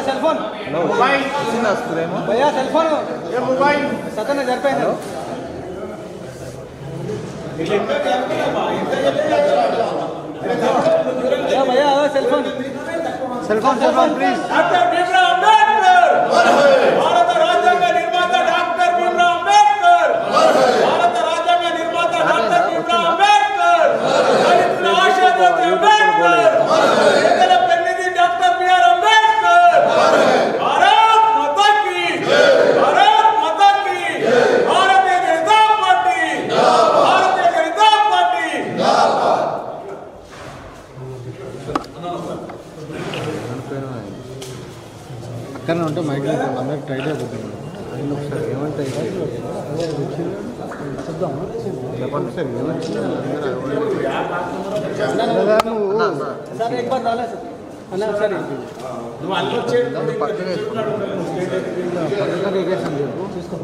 Cellphone భయ్యా cellphone mobile సతన జరిపోయింది भैया cellphone cellphone cellphone please doctor Bhimrao Ambedkar Bharat राज्यांग निर्माता डॉक्टर भीमराव अंबेडकर भारत राज्यांग निर्माता डॉक्टर भीमराव अंबेडकर दलित आशा ज्योति अंबेडकर पेदల పెన్నిధి डॉक्टर बीआर अंबेडकर भारत माता की भारत माता की भारतीय जनता पार्टी भारतीय जनता पार्टी అక్కడ ఉంటే మైక్ అందరికి ట్రై అయిపోతుంది ఒకసారి ఏమంటాయి చెప్పండి సార్ ఏమంటే एक बार डाला सर అన్న ఒకసారి నువ్వు అల్లు వచ్చేది పక్కనే పక్కనే ఎగేసాను చెప్పు తీసుకో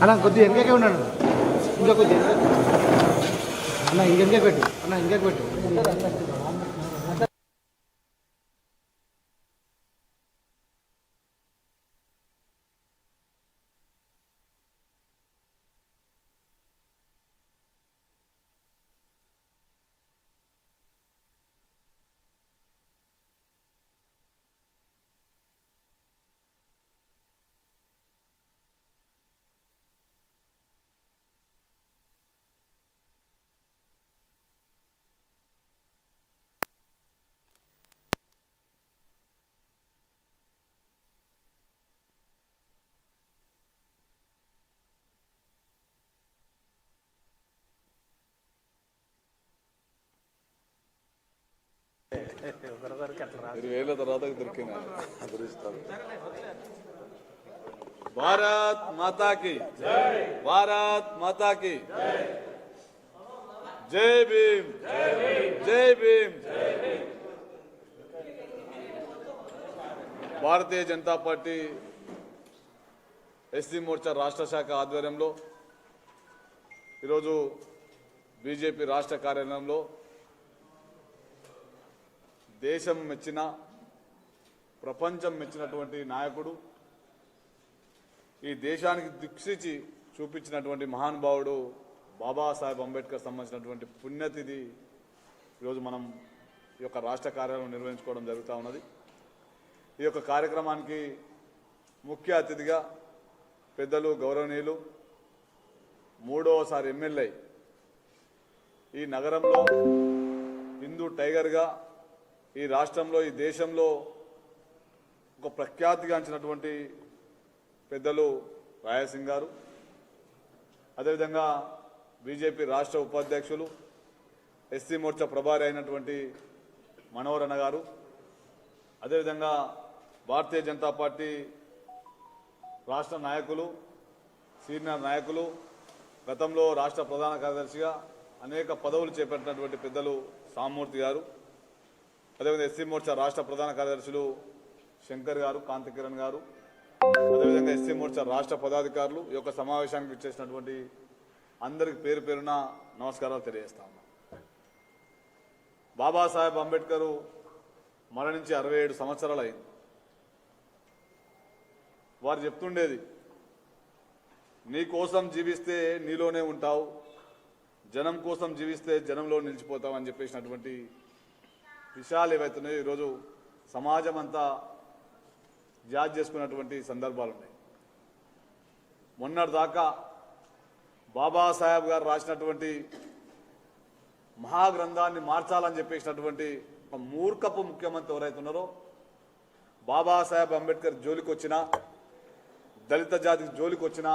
అన్న కొద్దిగా వెనకే ఉన్నాడు ఇంకా కొద్దిగా అన్న ఇంకెంకే పెట్టు అన్న ఇంకెక్ పెట్టు भारत माता की भारत माता की जय भीम जय भीम। भारतीय जनता पार्टी एससी मोर्चा राष्ट्र शाఖ ఆధ్వర్యంలో ఈరోజు బీజేపీ రాష్ట్ర కార్యాలయంలో దేశం మెచ్చిన ప్రపంచం మెచ్చినటువంటి నాయకుడు ఈ దేశానికి దిక్సూచి చూపించినటువంటి మహానుభావుడు బాబాసాహెబ్ అంబేద్కర్ సంబంధించినటువంటి పుణ్యతిథి ఈరోజు మనం ఈ యొక్క రాష్ట్ర కార్యాలయం నిర్వహించుకోవడం జరుగుతూ ఉన్నది। ఈ యొక్క కార్యక్రమానికి ముఖ్య అతిథిగా పెద్దలు గౌరవనీయులు మూడవసారి ఎమ్మెల్యే ఈ నగరంలో హిందూ టైగర్గా ఈ రాష్ట్రంలో ఈ దేశంలో ఒక ప్రఖ్యాతిగాంచినటువంటి పెద్దలు రాయసింగ్ గారు, అదేవిధంగా బీజేపీ రాష్ట్ర ఉపాధ్యక్షులు ఎస్సీ మోర్చా ప్రభారి అయినటువంటి మనోహర్ అన్న గారు, అదేవిధంగా భారతీయ జనతా పార్టీ రాష్ట్ర నాయకులు సీనియర్ నాయకులు గతంలో రాష్ట్ర ప్రధాన కార్యదర్శిగా అనేక పదవులు చేపట్టినటువంటి పెద్దలు సామూర్తి గారు, అదేవిధంగా ఎస్సీ మోర్చా రాష్ట్ర ప్రధాన కార్యదర్శులు శంకర్ గారు, కాంతి కిరణ్ గారు, అదేవిధంగా ఎస్సీ మోర్చా రాష్ట్ర పదాధికారులు ఈ యొక్క సమావేశానికి ఇచ్చేసినటువంటి అందరికి పేరు పేరున నమస్కారాలు తెలియజేస్తా ఉన్నాం। బాబాసాహెబ్ అంబేద్కర్ మరణించి 67 సంవత్సరాలు అయింది। వారు చెప్తుండేది నీ కోసం జీవిస్తే నీలోనే ఉంటావు, జనం కోసం జీవిస్తే జనంలో నిలిచిపోతావు అని చెప్పేసినటువంటి విషయాలు ఏవైతున్నాయో ఈరోజు సమాజం అంతా జాజ్ చేసుకున్నటువంటి సందర్భాలు ఉన్నాయి। మొన్నటిదాకా బాబాసాహెబ్ గారు రాసినటువంటి మహాగ్రంథాన్ని మార్చాలని చెప్పేసినటువంటి ఒక మూర్ఖపు ముఖ్యమంత్రి ఎవరైతే ఉన్నారో బాబాసాహెబ్ అంబేద్కర్ జోలికి వచ్చినా దళిత జాతికి జోలికి వచ్చినా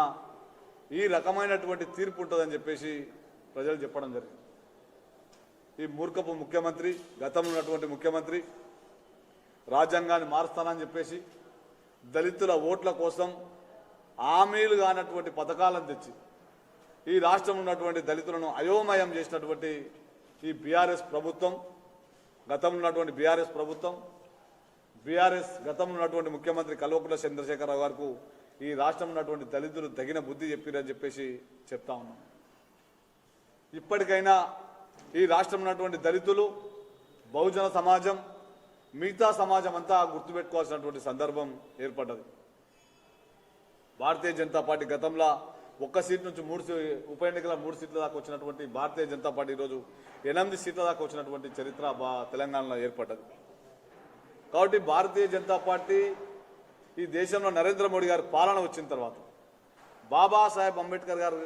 ఈ రకమైనటువంటి తీర్పు ఉంటుందని చెప్పేసి ప్రజలు చెప్పడం జరిగింది। ఈ మూర్ఖపు ముఖ్యమంత్రి, గతంలో ఉన్నటువంటి ముఖ్యమంత్రి రాజ్యాంగాన్ని మారుస్తానని చెప్పేసి దళితుల ఓట్ల కోసం హామీలు కానటువంటి పథకాలను తెచ్చి ఈ రాష్ట్రంలో ఉన్నటువంటి దళితులను అయోమయం చేసినటువంటి ఈ బీఆర్ఎస్ ప్రభుత్వం, గతంలో ఉన్నటువంటి బీఆర్ఎస్ ప్రభుత్వం, గతంలో ఉన్నటువంటి ముఖ్యమంత్రి కల్వకుంట్ల చంద్రశేఖరరావు గారికి ఈ రాష్ట్రంలో ఉన్నటువంటి దళితులు తగిన బుద్ధి చెప్పిరని చెప్పేసి చెప్తా ఉన్నాం. ఇప్పటికైనా ఈ రాష్ట్రంలో ఉన్నటువంటి దళితులు, బహుజన సమాజం, మిగతా సమాజం అంతా గుర్తుపెట్టుకోవాల్సినటువంటి సందర్భం ఏర్పడ్డది. భారతీయ జనతా పార్టీ గతంలో 1 సీట్ నుంచి 3 ఉప ఎన్నికల 3 సీట్ల దాకా వచ్చినటువంటి భారతీయ జనతా పార్టీ ఈరోజు 8 సీట్ల దాకా వచ్చినటువంటి చరిత్ర తెలంగాణలో ఏర్పడ్డది. కాబట్టి భారతీయ జనతా పార్టీ ఈ దేశంలో నరేంద్ర మోడీ గారి పాలన వచ్చిన తర్వాత బాబాసాహెబ్ అంబేద్కర్ గారు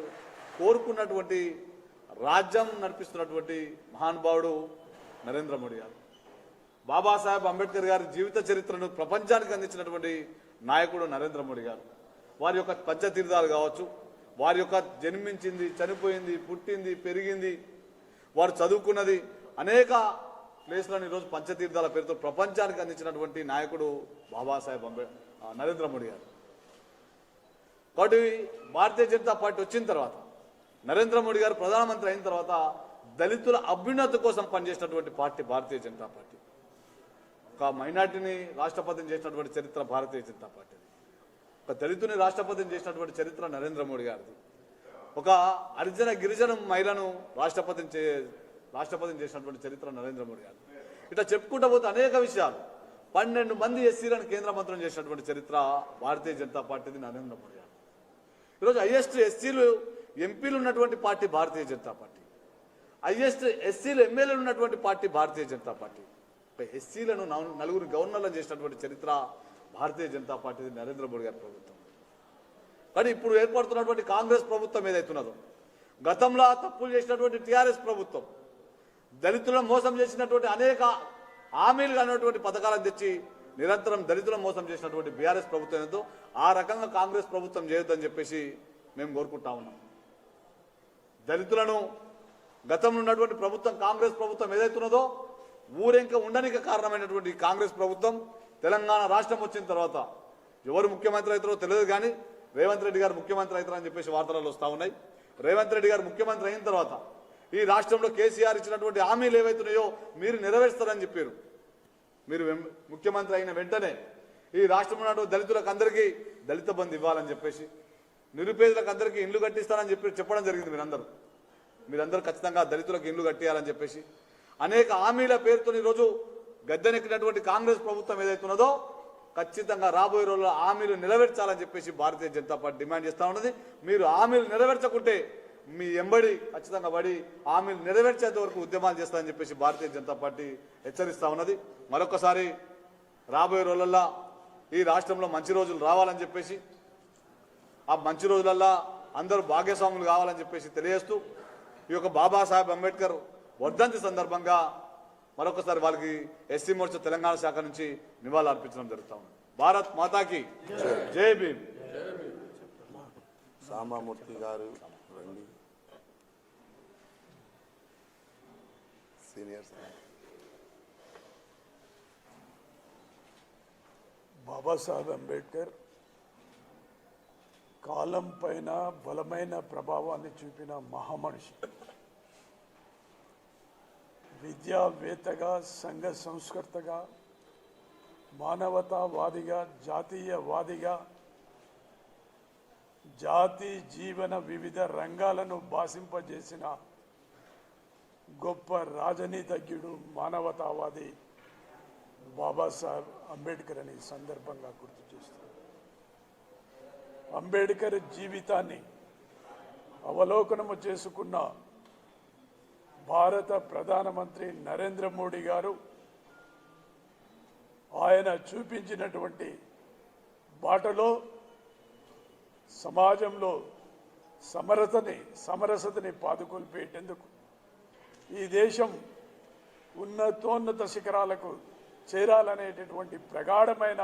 కోరుకున్నటువంటి రాజ్యం నడిపిస్తున్నటువంటి మహానుభావుడు నరేంద్ర మోడీ గారు. బాబాసాహెబ్ అంబేద్కర్ గారి జీవిత చరిత్రను ప్రపంచానికి అందించినటువంటి నాయకుడు నరేంద్ర మోడీ గారు. వారి యొక్క పంచతీర్థాలు కావచ్చు, వారి యొక్క జన్మించింది, చనిపోయింది, పుట్టింది, పెరిగింది, వారు చదువుకున్నది అనేక ప్లేస్లను ఈరోజు పంచతీర్థాల పేరుతో ప్రపంచానికి అందించినటువంటి నాయకుడు బాబాసాహెబ్ నరేంద్ర మోడీ గారు. కాబట్టి భారతీయ జనతా పార్టీ వచ్చిన తర్వాత, నరేంద్ర మోడీ గారు ప్రధానమంత్రి అయిన తర్వాత దళితుల అభ్యున్నతి కోసం పనిచేసినటువంటి పార్టీ భారతీయ జనతా పార్టీ. ఒక మైనార్టీని రాష్ట్రపతిని చేసినటువంటి చరిత్ర భారతీయ జనతా పార్టీ. ఒక దళితుని రాష్ట్రపతిని చేసినటువంటి చరిత్ర నరేంద్ర మోడీ గారిది. ఒక హరిజన గిరిజన మహిళను రాష్ట్రపతిని చేసినటువంటి చరిత్ర నరేంద్ర మోడీ గారు. ఇట్లా చెప్పుకుంటూ పోతే అనేక విషయాలు. 12 మంది ఎస్సీలను కేంద్ర మంత్రులను చేసినటువంటి చరిత్ర భారతీయ జనతా పార్టీది, నరేంద్ర మోడీ గారు. ఈరోజు హైయెస్ట్ ఎస్సీలు ఎంపీలు ఉన్నటువంటి party Bharatiya Janata party. Highest ఎస్సీలు ఎమ్మెల్యేలు ఉన్నటువంటి పార్టీ భారతీయ జనతా పార్టీ. ఎస్సీలను 4 గవర్నర్లను చేసినటువంటి చరిత్ర భారతీయ జనతా పార్టీ, నరేంద్ర మోడీ గారి ప్రభుత్వం. కానీ ఇప్పుడు ఏర్పడుతున్నటువంటి కాంగ్రెస్ ప్రభుత్వం ఏదైతున్నదో, గతంలో తప్పులు చేసినటువంటి టీఆర్ఎస్ ప్రభుత్వం, దళితులను మోసం చేసినటువంటి అనేక హామీలు కానిటువంటి పథకాలను తెచ్చి నిరంతరం దళితులను మోసం చేసినటువంటి బీఆర్ఎస్ ప్రభుత్వం ఏదో ఆ రకంగా కాంగ్రెస్ ప్రభుత్వం చేయొద్దని చెప్పేసి మేము కోరుకుంటా ఉన్నాం. దళితులను గతంలో ఉన్నటువంటి ప్రభుత్వం, కాంగ్రెస్ ప్రభుత్వం ఏదైతున్నదో ఊరెంక ఉండడానికి కారణమైనటువంటి కాంగ్రెస్ ప్రభుత్వం తెలంగాణ రాష్ట్రం వచ్చిన తర్వాత ఎవరు ముఖ్యమంత్రి అవుతారో తెలియదు, కానీ రేవంత్ రెడ్డి గారు ముఖ్యమంత్రి అవుతారని చెప్పేసి వార్తలలో వస్తూ ఉన్నాయి. రేవంత్ రెడ్డి గారు ముఖ్యమంత్రి అయిన తర్వాత ఈ రాష్ట్రంలో కేసీఆర్ ఇచ్చినటువంటి హామీలు ఏవైతున్నాయో మీరు నెరవేరుస్తారని చెప్పారు. మీరు ముఖ్యమంత్రి అయిన వెంటనే ఈ రాష్ట్రంలో దళితులకు అందరికీ దళిత బంధు ఇవ్వాలని చెప్పేసి, నిరుపేదలకు అందరికీ ఇండ్లు కట్టిస్తారని చెప్పడం జరిగింది. మీరందరూ ఖచ్చితంగా దళితులకు ఇండ్లు కట్టియాలని చెప్పేసి అనేక హామీల పేరుతో ఈరోజు గద్దెనెక్కినటువంటి కాంగ్రెస్ ప్రభుత్వం ఏదైతున్నదో ఖచ్చితంగా రాబోయే రోజుల్లో హామీలు నెరవేర్చాలని చెప్పేసి భారతీయ జనతా పార్టీ డిమాండ్ చేస్తూ ఉన్నది. మీరు హామీలు నెరవేర్చకుంటే మీ ఎంబడి ఖచ్చితంగా పడి హామీలు నెరవేర్చేంత వరకు ఉద్యమాలు చేస్తారని చెప్పేసి భారతీయ జనతా పార్టీ హెచ్చరిస్తూ ఉన్నది. మరొకసారి రాబోయే రోజుల్లో ఈ రాష్ట్రంలో మంచి రోజులు రావాలని చెప్పేసి, ఆ మంచి రోజులల్లో అందరూ భాగ్యస్వాములు కావాలని చెప్పేసి తెలియజేస్తూ ఈ యొక్క బాబాసాహెబ్ అంబేద్కర్ వర్ధంతి సందర్భంగా మరొకసారి వాళ్ళకి ఎస్సీ మోర్చా తెలంగాణ శాఖ నుంచి నివాళులు అర్పించడం జరుగుతూ ఉంది. భారత్ మాతాకి జై భీమ్. సామామూర్తి గారు రండి, సీనియర్స్. బాబాసాహెబ్ అంబేద్కర్ కాలం పైన బలమైన ప్రభావాన్ని చూపిన మహామనిషి. విద్యావేత్తగా, సంఘ సంస్కర్తగా, మానవతావాదిగా, జాతీయవాదిగా, జాతి జీవన వివిధ రంగాలను భాషింపజేసిన గొప్ప రాజనీతిజ్ఞుడు, మానవతావాది బాబాసాహెబ్ అంబేద్కర్ అని సందర్భంగా గుర్తు చేస్తారు. అంబేద్కర్ జీవితాన్ని అవలోకనము చేసుకున్న భారత ప్రధానమంత్రి నరేంద్ర మోడీ గారు ఆయన చూపించినటువంటి బాటలో సమాజంలో సమరసతని పాదుకొల్పేటందుకు ఈ దేశం ఉన్నతోన్నత శిఖరాలకు చేరాలనేటటువంటి ప్రగాఢమైన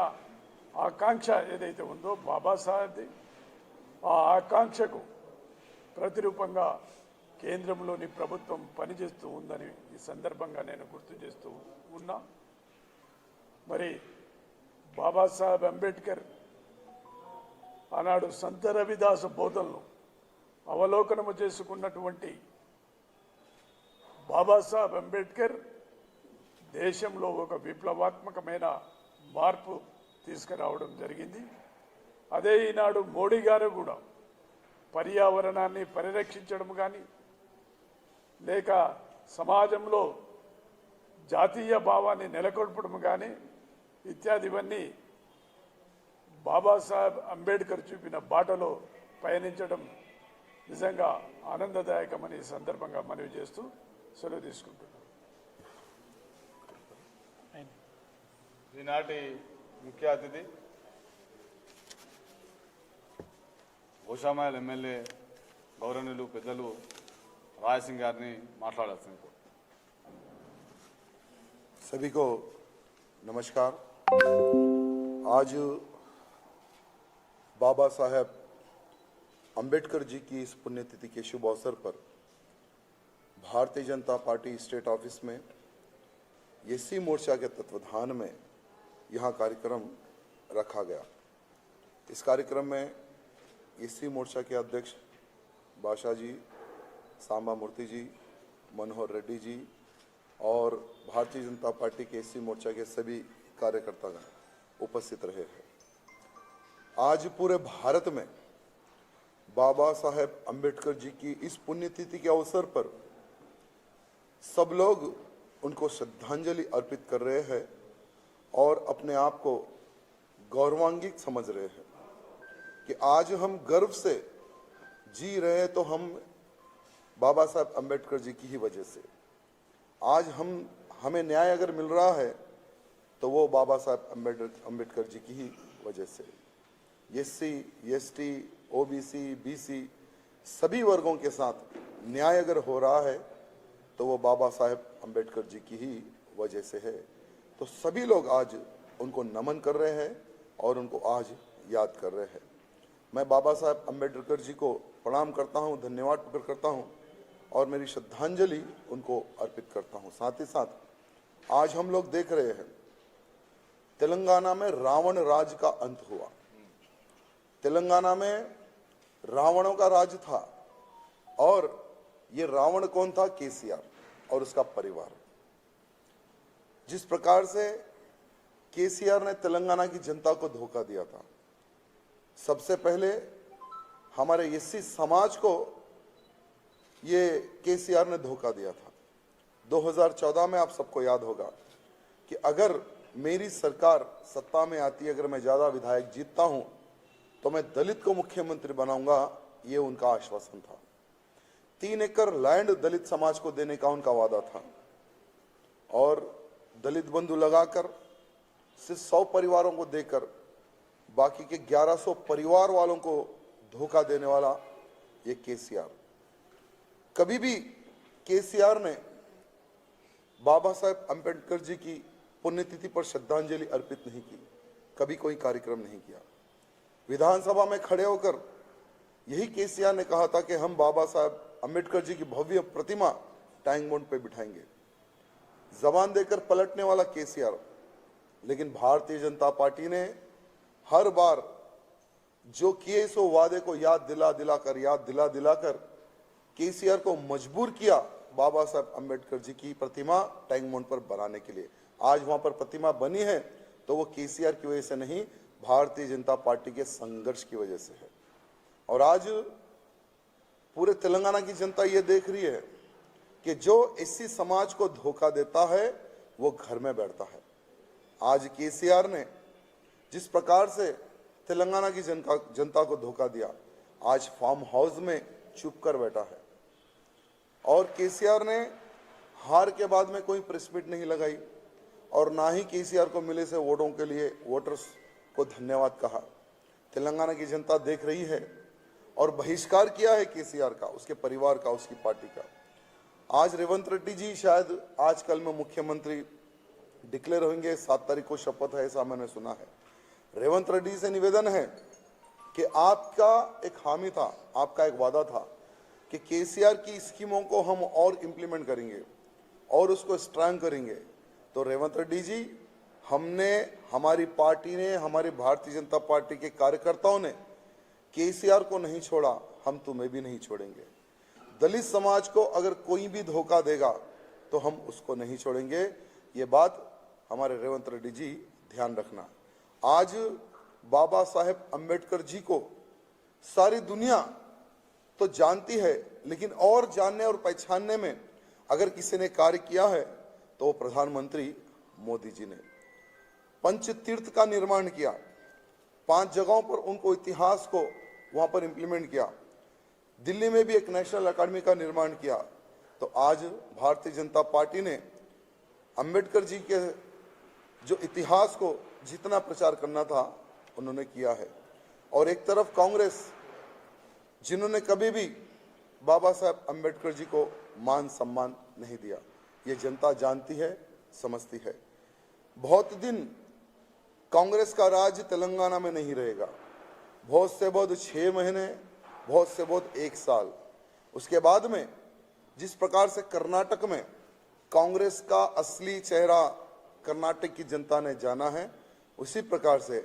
ఆకాంక్ష ఏదైతే ఉందో బాబాసాహెబ్ది, ఆ ఆకాంక్షకు ప్రతిరూపంగా కేంద్రంలోని ప్రభుత్వం పనిచేస్తూ ఉందని ఈ సందర్భంగా నేను గుర్తు చేస్తూ ఉన్నా. మరి బాబాసాహెబ్ అంబేద్కర్ ఆనాడు సంత రవిదాసు బోధనలు అవలోకనము చేసుకున్నటువంటి బాబాసాహెబ్ అంబేద్కర్ దేశంలో ఒక విప్లవాత్మకమైన మార్పు తీసుకురావడం జరిగింది. అదే ఈనాడు మోడీ గారు కూడా పర్యావరణాన్ని పరిరక్షించడం కానీ లేక సమాజంలో జాతీయ భావాన్ని నెలకొల్పడం కానీ ఇత్యాదివన్నీ బాబాసాహెబ్ అంబేద్కర్ చూపిన బాటలో పయనించడం నిజంగా ఆనందదాయకమని ఈ సందర్భంగా మనవి చేస్తూ సెలవు తీసుకుంటున్నాను. ఈనాటి ముఖ్య అతిథి గోషామాయల్ ఎమ్మెల్యే గౌరవనీయులు పెద్దలు రాయసింగ్ గారిని మాట్లాడాల్సింది. सभी को नमस्कार। आज बाबा साहेब अंबेडकर जी की इस पुण्यतिथि के शुभ अवसर पर Bharatiya Janata party state office में एससी मोर्चा के तत्वाधान में यहाँ कार्यक्रम रखा गया। इस कार्यक्रम में एससी मोर्चा के अध्यक्ष बादशाह जी, सांबा मूर्ति जी, मनोहर रेड्डी जी और भारतीय जनता पार्टी के एससी मोर्चा के सभी कार्यकर्तागण उपस्थित रहे हैं। आज पूरे भारत में बाबा साहेब अंबेडकर जी की इस पुण्यतिथि के अवसर पर सब लोग उनको श्रद्धांजलि अर्पित कर रहे हैं और अपने आप को गौरवान्वित समझ रहे हैं कि आज हम गर्व से जी रहे हैं तो हम बाबा साहेब अंबेडकर जी की ही वजह से। आज हमें न्याय अगर मिल रहा है तो वो बाबा साहेब अंबेडकर जी की ही वजह से। एससी, एसटी, ओबीसी, बीसी सभी वर्गों के साथ न्याय अगर हो रहा है तो वो बाबा साहेब अंबेडकर जी की ही वजह से है। तो सभी लोग आज उनको नमन कर रहे हैं और उनको आज याद कर रहे हैं। मैं बाबा साहेब अंबेडकर जी को प्रणाम करता हूं, धन्यवाद प्रकट करता हूं और मेरी श्रद्धांजलि उनको अर्पित करता हूं। साथ ही साथ आज हम लोग देख रहे हैं तेलंगाना में रावण राज का अंत हुआ। तेलंगाना में रावणों का राज था और ये रावण कौन था? केसीआर और उसका परिवार। जिस प्रकार से केसीआर ने तेलंगाना की जनता को धोखा दिया था, सबसे पहले हमारे एससी समाज को ये केसीआर ने धोखा दिया था। 2014 में आप सबको याद होगा कि अगर मेरी सरकार सत्ता में आती, अगर मैं ज्यादा विधायक जीतता हूं तो मैं दलित को मुख्यमंत्री बनाऊंगा, ये उनका आश्वासन था। 3 एकड़ लैंड दलित समाज को देने का उनका वादा था और दलित बंधु लगाकर सिर्फ 100 परिवारों को देकर बाकी के 1100 परिवार वालों को धोखा देने वाला ये केसीआर। कभी भी केसीआर ने बाबा साहेब अंबेडकर जी की पुण्यतिथि पर श्रद्धांजलि अर्पित नहीं की, कभी कोई कार्यक्रम नहीं किया। विधानसभा में खड़े होकर यही केसीआर ने कहा था कि हम बाबा साहेब अंबेडकर जी की भव्य प्रतिमा टैंक बंड पे बिठाएंगे। जबान देकर पलटने वाला केसीआर, लेकिन भारतीय जनता पार्टी ने हर बार जो किए सो वादे को याद दिलाकर केसीआर को मजबूर किया बाबा साहब अंबेडकर जी की प्रतिमा टैंक बंड पर बनाने के लिए। आज वहां पर प्रतिमा बनी है तो वो केसीआर की वजह से नहीं, भारतीय जनता पार्टी के संघर्ष की वजह से है। और आज पूरे तेलंगाना की जनता ये देख रही है कि जो एससी समाज को धोखा देता है वो घर में बैठता है। आज केसीआर ने जिस प्रकार से तेलंगाना की जनता को धोखा दिया, आज फार्म हाउस में चुप कर बैठा है। और केसीआर ने हार के बाद में कोई प्रेस मीट नहीं लगाई और ना ही केसीआर को मिले से वोटों के लिए वोटर्स को धन्यवाद कहा। तेलंगाना की जनता देख रही है और बहिष्कार किया है केसीआर का, उसके परिवार का, उसकी पार्टी का। आज रेवंत रेड्डी जी शायद आज कल में मुख्यमंत्री डिक्लेयर होंगे, 7 तारीख को शपथ है, ऐसा मैंने सुना है। रेवंत रेड्डी से निवेदन है कि आपका एक हामी था, आपका एक वादा था कि केसीआर की स्कीमों को हम और इम्प्लीमेंट करेंगे और उसको स्ट्रांग करेंगे, तो रेवंत रेड्डी जी, हमने, हमारी पार्टी ने, हमारी भारतीय जनता पार्टी के कार्यकर्ताओं ने केसीआर को नहीं छोड़ा, हम तुम्हें भी नहीं छोड़ेंगे। दलित समाज को अगर कोई भी धोखा देगा तो हम उसको नहीं छोड़ेंगे। ये बात हमारे रेवंत रेड्डी जी ध्यान रखना। आज बाबा साहेब अम्बेडकर जी को सारी दुनिया तो जानती है, लेकिन और जानने और पहचानने में अगर किसी ने कार्य किया है तो वो प्रधानमंत्री मोदी जी ने। पंच तीर्थ का निर्माण किया, 5 जगहों पर उनको इतिहास को वहां पर इंप्लीमेंट किया। दिल्ली में भी एक नेशनल अकेडमी का निर्माण किया। तो आज भारतीय जनता पार्टी ने अंबेडकर जी के जो इतिहास को जितना प्रचार करना था उन्होंने किया है। और एक तरफ कांग्रेस, जिन्होंने कभी भी बाबा साहब अम्बेडकर जी को मान सम्मान नहीं दिया, ये जनता जानती है, समझती है। बहुत दिन कांग्रेस का राज तेलंगाना में नहीं रहेगा, बहुत से बहुत 6 महीने, बहुत से बहुत 1 साल। उसके बाद में जिस प्रकार से कर्नाटक में कांग्रेस का असली चेहरा कर्नाटक की जनता ने जाना है, उसी प्रकार से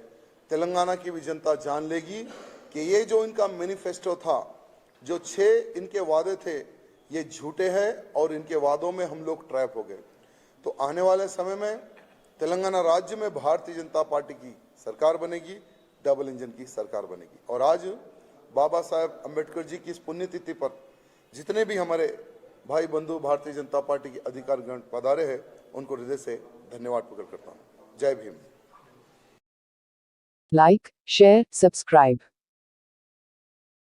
तेलंगाना की भी जनता जान लेगी कि ये जो इनका मैनिफेस्टो था, जो 6 इनके वादे थे, ये झूठे हैं और इनके वादों में हम लोग ट्रैप हो गए। तो आने वाले समय में तेलंगाना राज्य में भारतीय जनता पार्टी की सरकार बनेगी, डबल इंजन की सरकार बनेगी। और आज बाबा साहेब अम्बेडकर जी की इस पुण्यतिथि पर जितने भी हमारे भाई बंधु भारतीय जनता पार्टी के अधिकारीगण पधारे हैं, उनको हृदय से धन्यवाद प्रकट करता हूँ। जय भीम। Like, share, subscribe.